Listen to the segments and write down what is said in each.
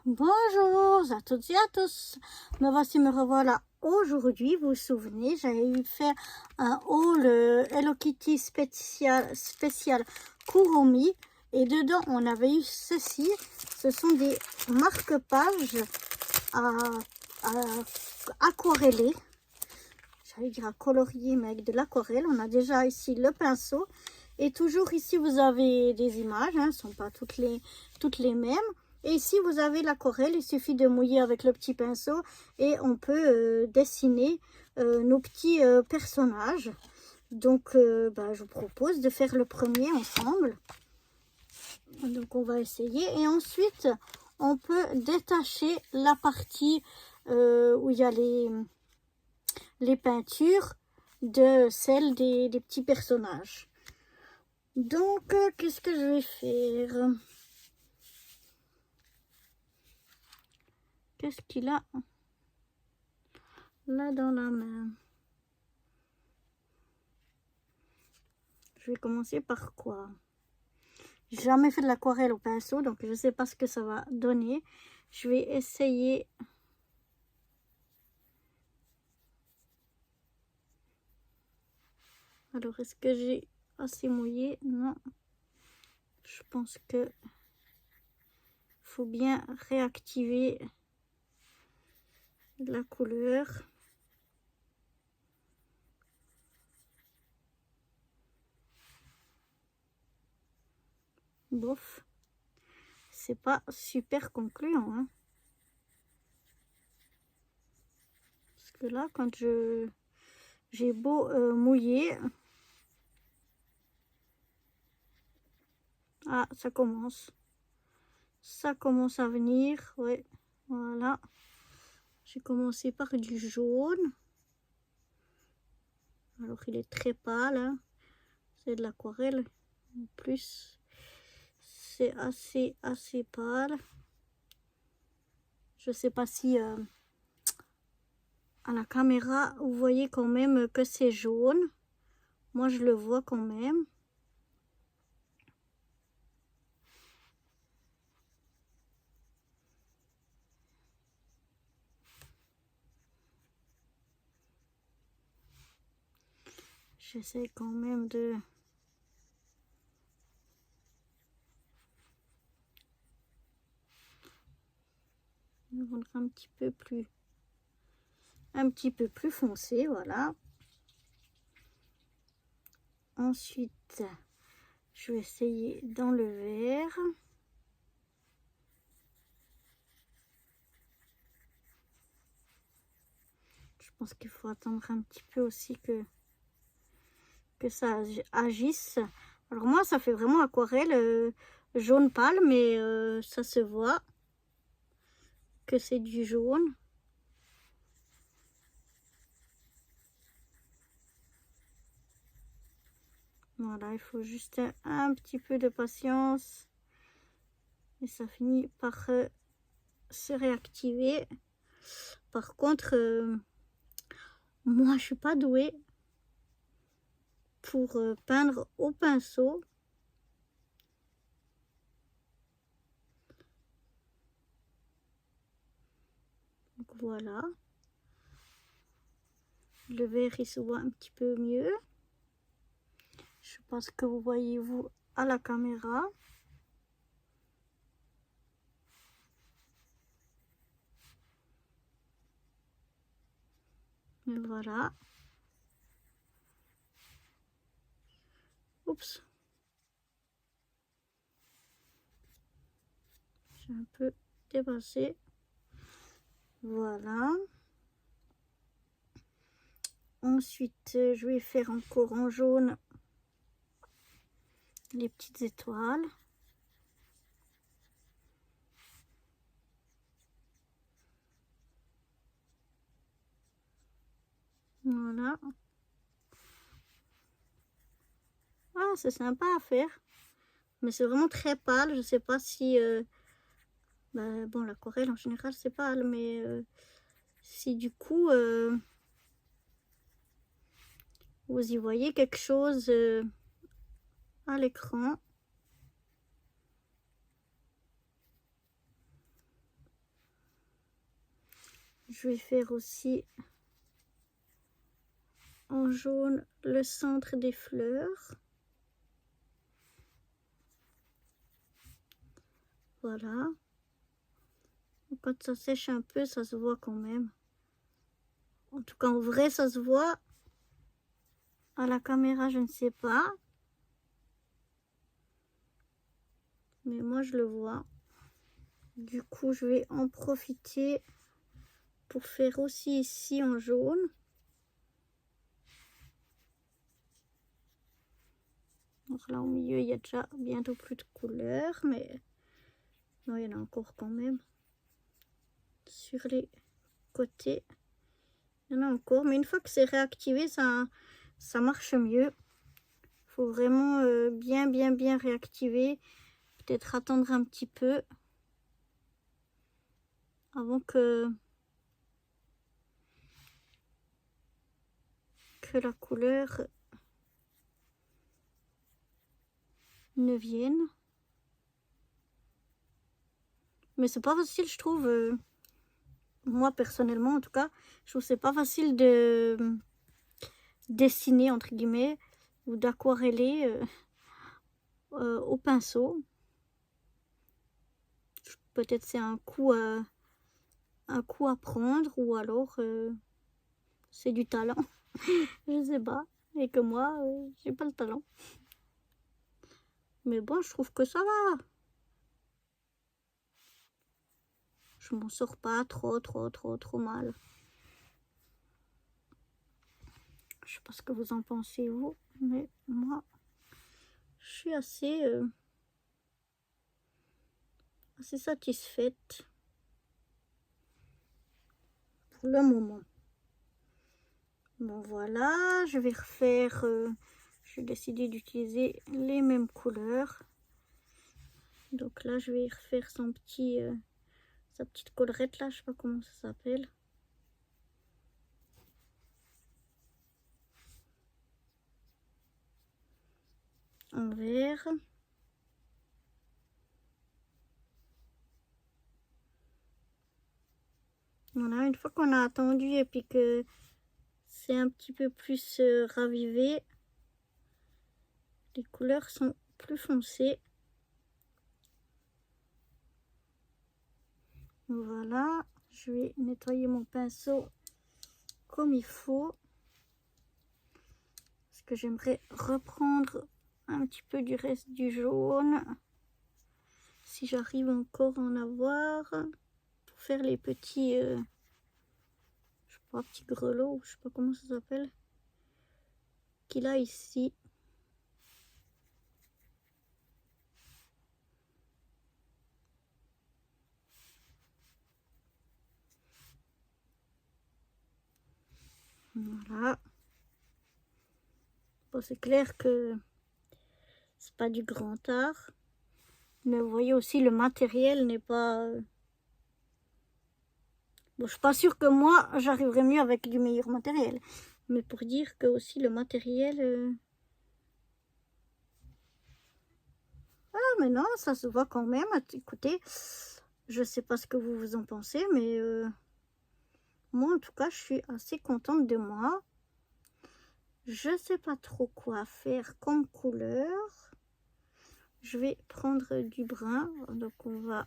Bonjour à toutes et à tous, me revoilà aujourd'hui. Vous vous souvenez, j'avais fait un haul Hello Kitty spécial Kuromi et dedans on avait eu ceci. Ce sont des marque-pages à aquareller, j'allais dire à colorier mais avec de l'aquarelle. On a déjà ici le pinceau et toujours ici vous avez des images, ne sont pas toutes les mêmes. Et ici, vous avez l'aquarelle, il suffit de mouiller avec le petit pinceau et on peut dessiner nos petits personnages. Donc, je vous propose de faire le premier ensemble. Donc, on va essayer. Et ensuite, on peut détacher la partie où il y a les peintures de celle des petits personnages. Donc, qu'est-ce que je vais faire ? Qu'est-ce qu'il a là dans la main? Je vais commencer par quoi? J'ai jamais fait de l'aquarelle au pinceau, donc je ne sais pas ce que ça va donner. Je vais essayer. Alors, est-ce que j'ai assez mouillé? Non. Je pense que faut bien réactiver la couleur. Bof, c'est pas super concluant, hein. Parce que là, quand j'ai beau mouiller, ah, ça commence à venir, ouais, voilà. J'ai commencé par du jaune. Alors il est très pâle, hein. C'est de l'aquarelle. En plus, c'est assez pâle. Je sais pas si à la caméra vous voyez quand même que c'est jaune. Moi je le vois quand même. J'essaie quand même de rendre un petit peu plus foncé, voilà. Ensuite, je vais essayer dans le vert. Je pense qu'il faut attendre un petit peu aussi que ça agisse. Alors moi, ça fait vraiment aquarelle jaune pâle, mais ça se voit que c'est du jaune. Voilà, il faut juste un petit peu de patience et ça finit par se réactiver. Par contre, moi, je suis pas douée pour peindre au pinceau. Donc voilà. Le vert, il se voit un petit peu mieux. Je pense que vous voyez, vous, à la caméra. Et voilà. Oups. J'ai un peu dépassé. Voilà. Ensuite, je vais faire encore en jaune les petites étoiles. Voilà. Ah, c'est sympa à faire. Mais c'est vraiment très pâle. Je sais pas si... bon, l'aquarelle en général, c'est pâle. Mais si du coup, vous y voyez quelque chose à l'écran. Je vais faire aussi en jaune le centre des fleurs. Voilà. Quand ça sèche un peu, ça se voit quand même. En tout cas, en vrai, ça se voit. À la caméra, je ne sais pas. Mais moi, je le vois. Du coup, je vais en profiter pour faire aussi ici en jaune. Donc là, au milieu, il y a déjà bientôt plus de couleurs, mais non, il y en a encore quand même. Sur les côtés, il y en a encore. Mais une fois que c'est réactivé, ça marche mieux. Il faut vraiment bien réactiver. Peut-être attendre un petit peu avant que la couleur ne vienne. Mais c'est pas facile, je trouve. Moi, personnellement, en tout cas, je trouve que c'est pas facile de dessiner, entre guillemets, ou d'aquareller au pinceau. Peut-être c'est un coup à prendre, ou alors c'est du talent. Je sais pas. Et que moi, j'ai pas le talent. Mais bon, je trouve que ça va. Je m'en sors pas trop mal. Je sais pas ce que vous en pensez, vous, mais moi, je suis assez satisfaite pour le moment. Bon, voilà, je vais refaire. J'ai décidé d'utiliser les mêmes couleurs. Donc là, je vais refaire son petit, sa petite collerette là, je sais pas comment ça s'appelle. En vert. Voilà, une fois qu'on a attendu et puis que c'est un petit peu plus ravivé, les couleurs sont plus foncées. Voilà, je vais nettoyer mon pinceau comme il faut. Parce que j'aimerais reprendre un petit peu du reste du jaune. Si j'arrive encore à en avoir. Pour faire les petits, je sais pas, petits grelots, je sais pas comment ça s'appelle. Qu'il a ici. Voilà. Bon, c'est clair que c'est pas du grand art. Mais vous voyez aussi, le matériel n'est pas... Bon, je suis pas sûre que moi, j'arriverai mieux avec du meilleur matériel. Mais pour dire que aussi le matériel... Ah, mais non, ça se voit quand même. Écoutez, je sais pas ce que vous en pensez, mais... Moi, en tout cas, je suis assez contente de moi. Je sais pas trop quoi faire comme couleur. Je vais prendre du brun. Donc, on va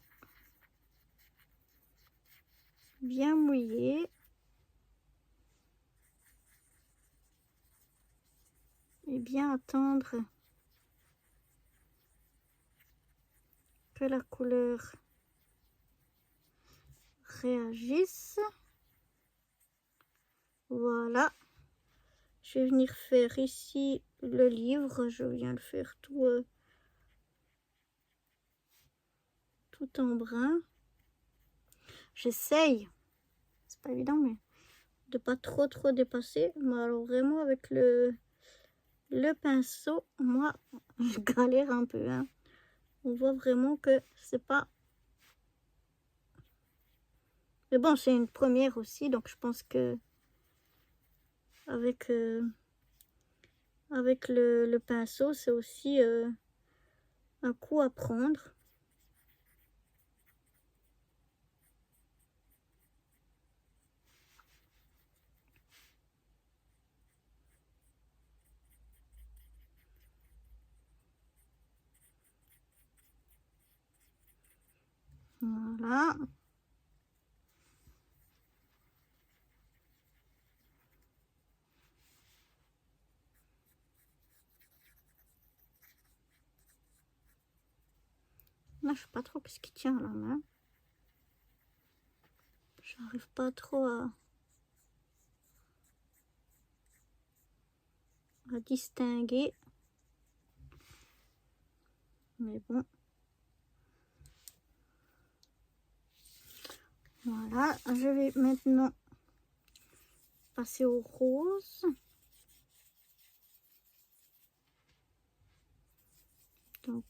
bien mouiller. Et bien attendre que la couleur réagisse. Voilà. Je vais venir faire ici le livre. Je viens le faire tout en brun. J'essaye. C'est pas évident, mais de pas trop dépasser. Mais alors vraiment avec le pinceau, moi, je galère un peu. Hein. On voit vraiment que c'est pas... Mais bon, c'est une première aussi, donc je pense que avec le pinceau, c'est aussi un coup à prendre. Voilà. Là, je sais pas trop qu'est-ce qui tient à la main. J'arrive pas trop à distinguer. Mais bon. Voilà, je vais maintenant passer au rose. Donc,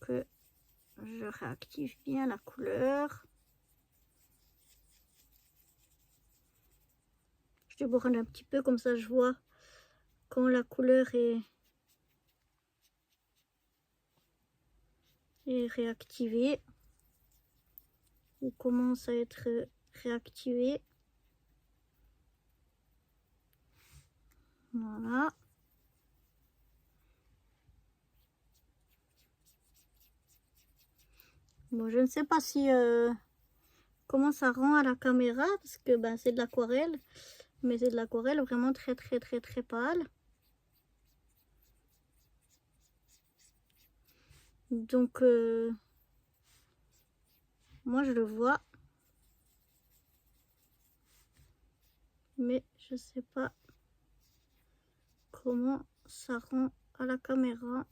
je réactive bien la couleur. Je déborne un petit peu, comme ça je vois quand la couleur est réactivée ou commence à être réactivée. Voilà. Bon, je ne sais pas si comment ça rend à la caméra, parce que ben, c'est de l'aquarelle, mais c'est de l'aquarelle vraiment très pâle. Donc moi je le vois, mais je sais pas comment ça rend à la caméra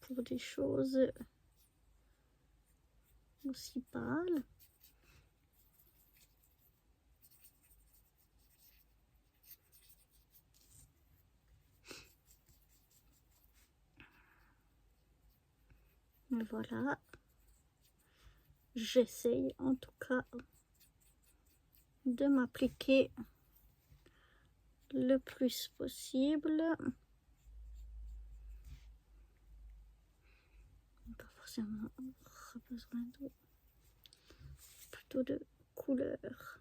pour des choses aussi pâles. Voilà, j'essaye en tout cas de m'appliquer le plus possible. Pas forcément besoin de plutôt de couleur.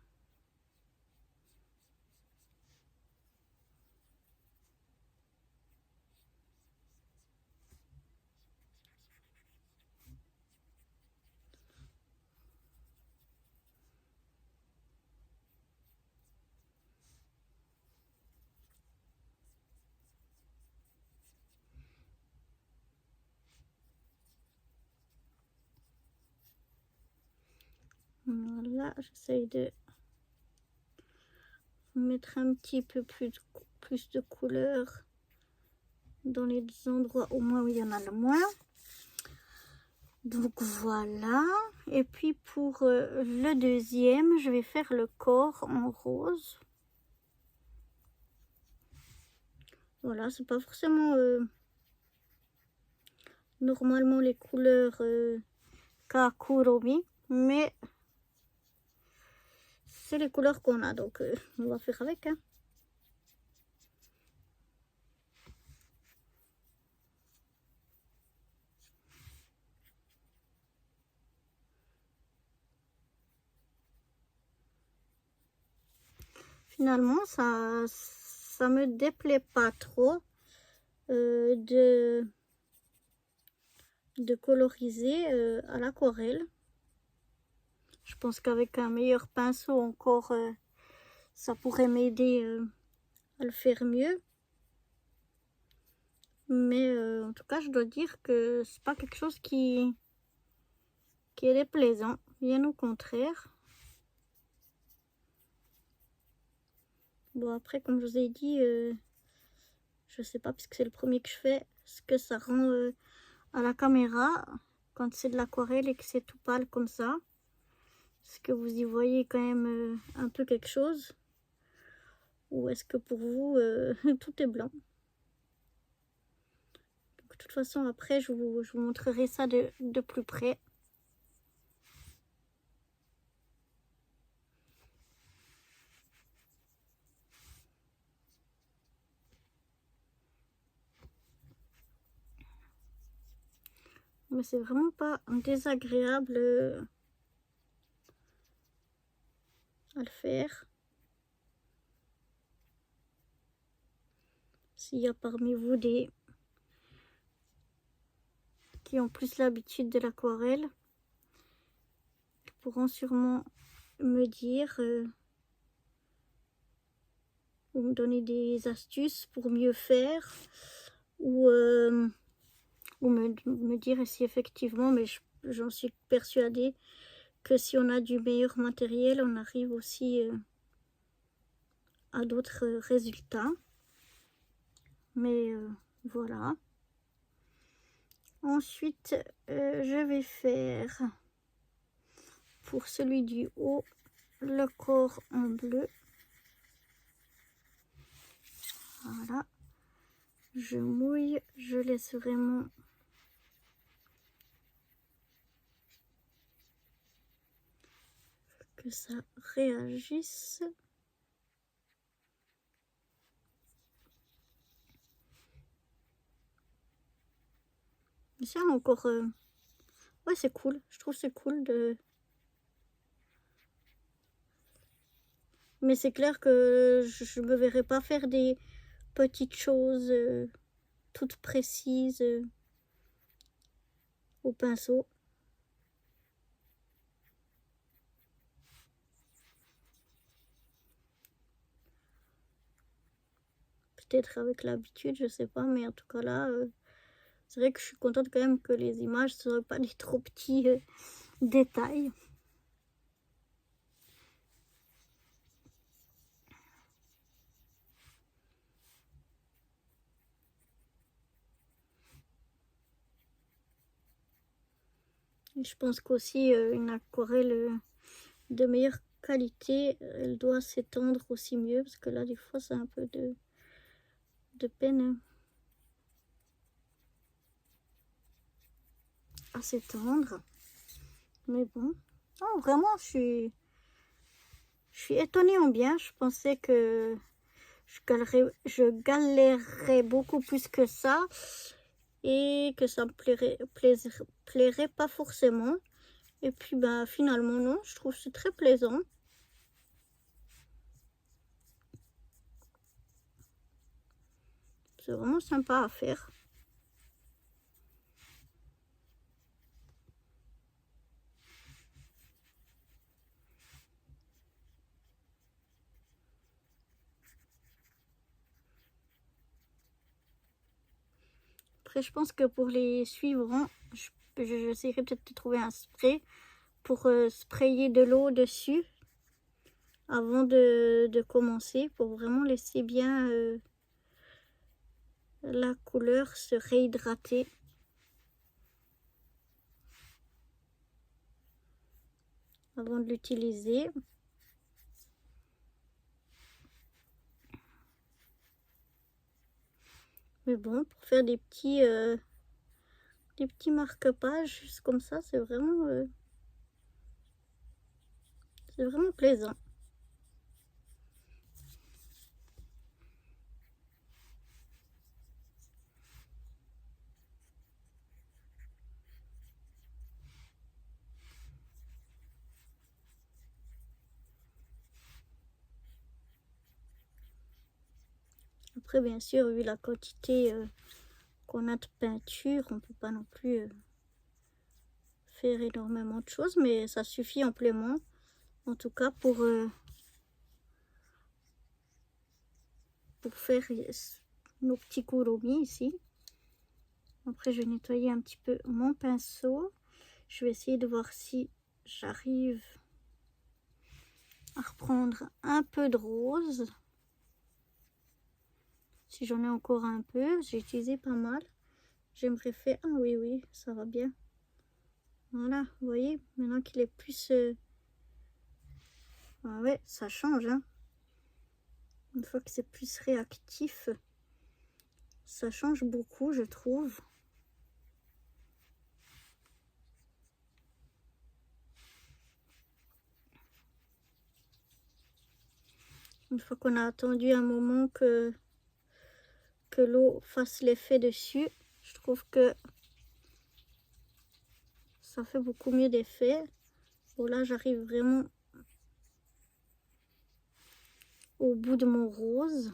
Voilà, j'essaye de mettre un petit peu plus de couleur dans les endroits au moins où il y en a le moins. Donc voilà. Et puis pour le deuxième, je vais faire le corps en rose. Voilà, c'est pas forcément normalement les couleurs Kakuromi, mais c'est les couleurs qu'on a, donc on va faire avec, hein. Finalement, ça me déplaît pas trop de coloriser à l'aquarelle. Je pense qu'avec un meilleur pinceau encore, ça pourrait m'aider à le faire mieux. Mais en tout cas, je dois dire que c'est pas quelque chose qui est déplaisant, bien au contraire. Bon, après, comme je vous ai dit, je sais pas, puisque c'est le premier que je fais, ce que ça rend à la caméra quand c'est de l'aquarelle et que c'est tout pâle comme ça. Est-ce que vous y voyez quand même un peu quelque chose? Ou est-ce que pour vous, tout est blanc? Donc, de toute façon, après, je vous montrerai ça de plus près. Mais c'est vraiment pas désagréable à le faire. S'il y a parmi vous qui qui ont plus l'habitude de l'aquarelle pourront sûrement me dire ou me donner des astuces pour mieux faire ou me dire si effectivement, mais j'en suis persuadée que si on a du meilleur matériel, on arrive aussi à d'autres résultats. Mais voilà. Ensuite, je vais faire pour celui du haut le corps en bleu. Voilà. Je mouille, je laisse vraiment que ça réagisse. Mais ça encore, ouais, c'est cool. Je trouve c'est cool de. Mais c'est clair que je me verrai pas faire des petites choses toutes précises au pinceau. Peut-être avec l'habitude, je sais pas, mais en tout cas là, c'est vrai que je suis contente quand même que les images ne soient pas des trop petits détails. Et je pense qu'aussi une aquarelle de meilleure qualité, elle doit s'étendre aussi mieux, parce que là des fois c'est un peu de peine à s'étendre. Mais bon, non, vraiment je suis étonnée en bien. Je pensais que je galérerais beaucoup plus que ça et que ça me plairait pas forcément. Et puis ben finalement non, je trouve que c'est très plaisant. C'est vraiment sympa à faire. Après, je pense que pour les suivants, j'essaierai peut-être de trouver un spray pour sprayer de l'eau dessus avant de commencer, pour vraiment laisser bien la couleur se réhydrater. Avant de l'utiliser. Mais bon, pour faire des petits marque-pages juste comme ça, c'est vraiment plaisant. Après, bien sûr, vu la quantité qu'on a de peinture, on peut pas non plus faire énormément de choses, mais ça suffit amplement, en tout cas pour faire nos petits kuromi ici. Après, je vais nettoyer un petit peu mon pinceau. Je vais essayer de voir si j'arrive à reprendre un peu de rose. Si j'en ai encore un peu, j'ai utilisé pas mal. J'aimerais faire... Ah oui, oui, ça va bien. Voilà, vous voyez, maintenant qu'il est plus... Ah ouais, ça change, hein. Une fois que c'est plus réactif, ça change beaucoup, je trouve. Une fois qu'on a attendu un moment que l'eau fasse l'effet dessus, je trouve que ça fait beaucoup mieux d'effet. Bon, là, j'arrive vraiment au bout de mon rose.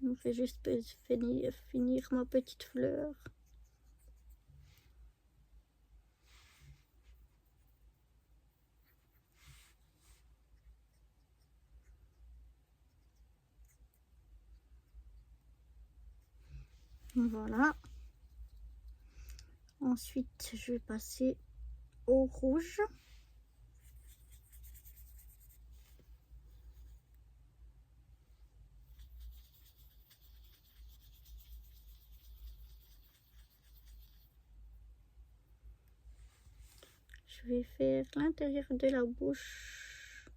Je me fais juste finir ma petite fleur. Voilà. Ensuite, je vais passer au rouge. Je vais faire l'intérieur de la bouche.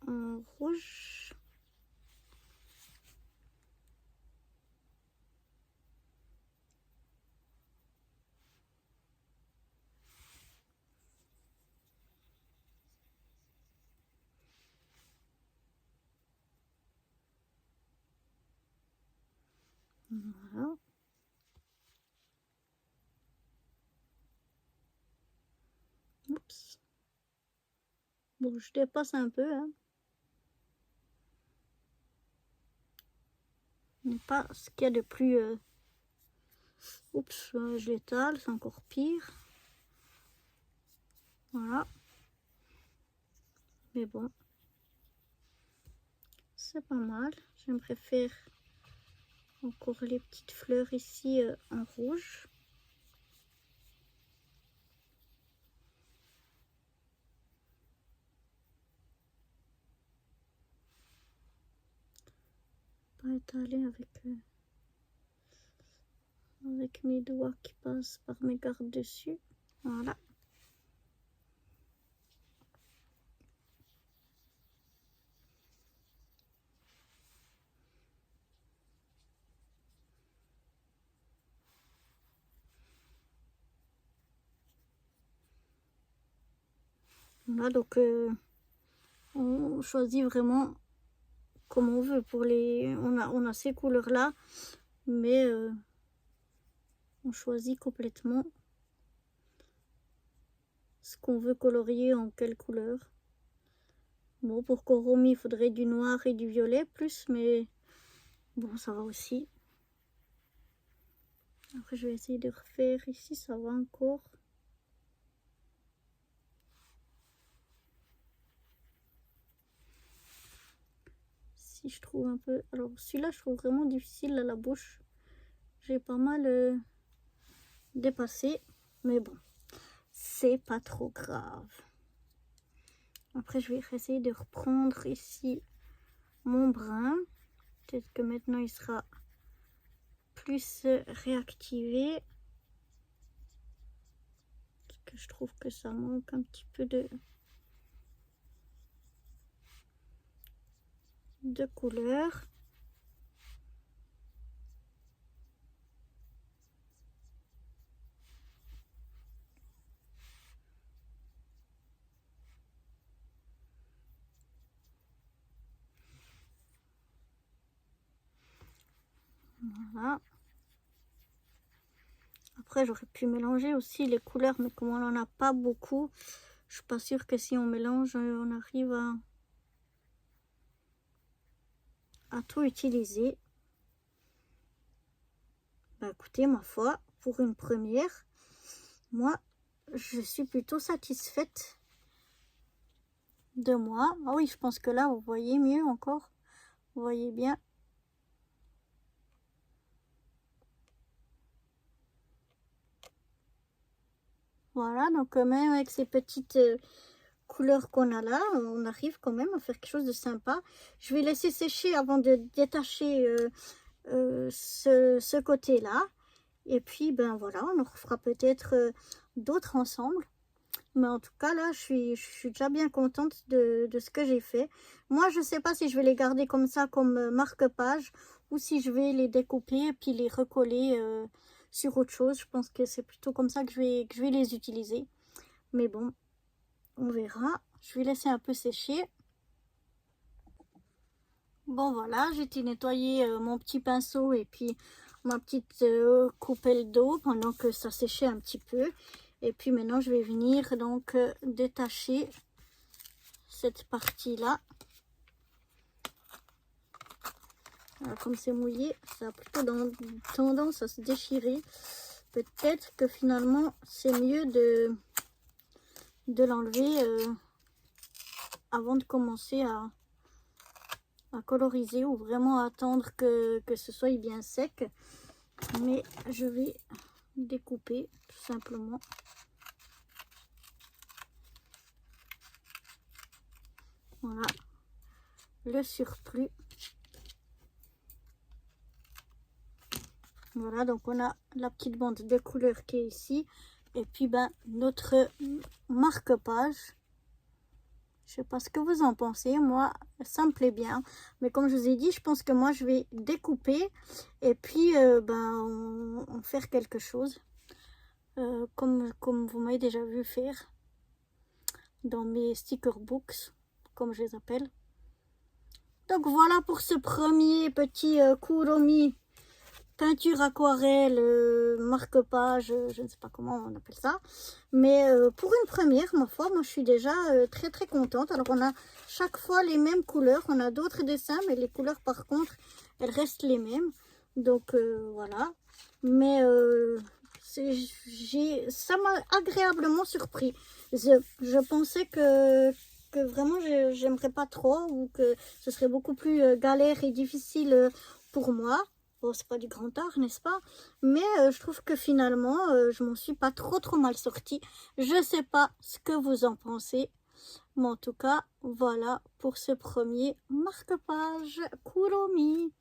En rouge. Voilà. Oups. Bon, je dépasse un peu, hein. Mais pas ce qu'il y a de plus... Oups, je l'étale, c'est encore pire. Voilà. Mais bon. C'est pas mal. J'aimerais faire encore les petites fleurs ici en rouge. Pas étaler avec mes doigts qui passent par mes gardes dessus. Voilà. Voilà, donc on choisit vraiment comme on veut. Pour les, on a ces couleurs là, mais on choisit complètement ce qu'on veut colorier en quelle couleur. Bon, pour Koromi, il faudrait du noir et du violet plus, mais bon, ça va aussi. Après, je vais essayer de refaire ici, ça va encore. Si je trouve un peu... Alors, celui-là, je trouve vraiment difficile à la bouche. J'ai pas mal dépassé, mais bon, c'est pas trop grave. Après, je vais essayer de reprendre ici mon brun. Peut-être que maintenant, il sera plus réactivé. Parce que je trouve que ça manque un petit peu de couleur. Voilà. Après, j'aurais pu mélanger aussi les couleurs, mais comme on n'en a pas beaucoup, je suis pas sûre que si on mélange, on arrive à tout utiliser. Bah écoutez, ma foi, pour une première, moi, je suis plutôt satisfaite de moi. Ah oui, je pense que là, vous voyez mieux encore. Vous voyez bien. Voilà, donc même avec ces petites couleurs qu'on a là, on arrive quand même à faire quelque chose de sympa. Je vais laisser sécher avant de détacher ce côté-là. Et puis, ben voilà, on en refera peut-être d'autres ensemble. Mais en tout cas, là, je suis déjà bien contente de ce que j'ai fait. Moi, je ne sais pas si je vais les garder comme ça, comme marque-page, ou si je vais les découper et puis les recoller sur autre chose. Je pense que c'est plutôt comme ça que je vais les utiliser. Mais bon, on verra. Je vais laisser un peu sécher. Bon, voilà, j'ai été nettoyer mon petit pinceau et puis ma petite coupelle d'eau pendant que ça séchait un petit peu. Et puis maintenant, je vais venir donc détacher cette partie-là. Comme c'est mouillé, ça a plutôt tendance à se déchirer. Peut-être que finalement, c'est mieux de l'enlever avant de commencer à coloriser ou vraiment attendre que ce soit bien sec. Mais je vais découper tout simplement. Voilà le surplus. Voilà, donc on a la petite bande de couleur qui est ici. Et puis notre marque-page. Je sais pas ce que vous en pensez. Moi, ça me plaît bien. Mais comme je vous ai dit, je pense que moi, je vais découper. Et puis, en faire quelque chose. Comme vous m'avez déjà vu faire. Dans mes sticker books, comme je les appelle. Donc voilà pour ce premier petit Kuromi. Peinture aquarelle, marque-page, je ne sais pas comment on appelle ça. Mais pour une première, ma foi, moi je suis déjà très très contente. Alors on a chaque fois les mêmes couleurs. On a d'autres dessins, mais les couleurs par contre, elles restent les mêmes. Donc voilà. Mais ça m'a agréablement surpris. Je pensais que vraiment j'aimerais pas trop ou que ce serait beaucoup plus galère et difficile pour moi. Bon, c'est pas du grand art, n'est-ce pas? Mais je trouve que finalement, je m'en suis pas trop mal sortie. Je sais pas ce que vous en pensez. Mais en tout cas, voilà pour ce premier marque-page Kuromi.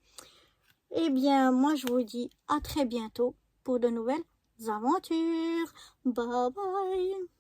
Eh bien, moi, je vous dis à très bientôt pour de nouvelles aventures. Bye bye!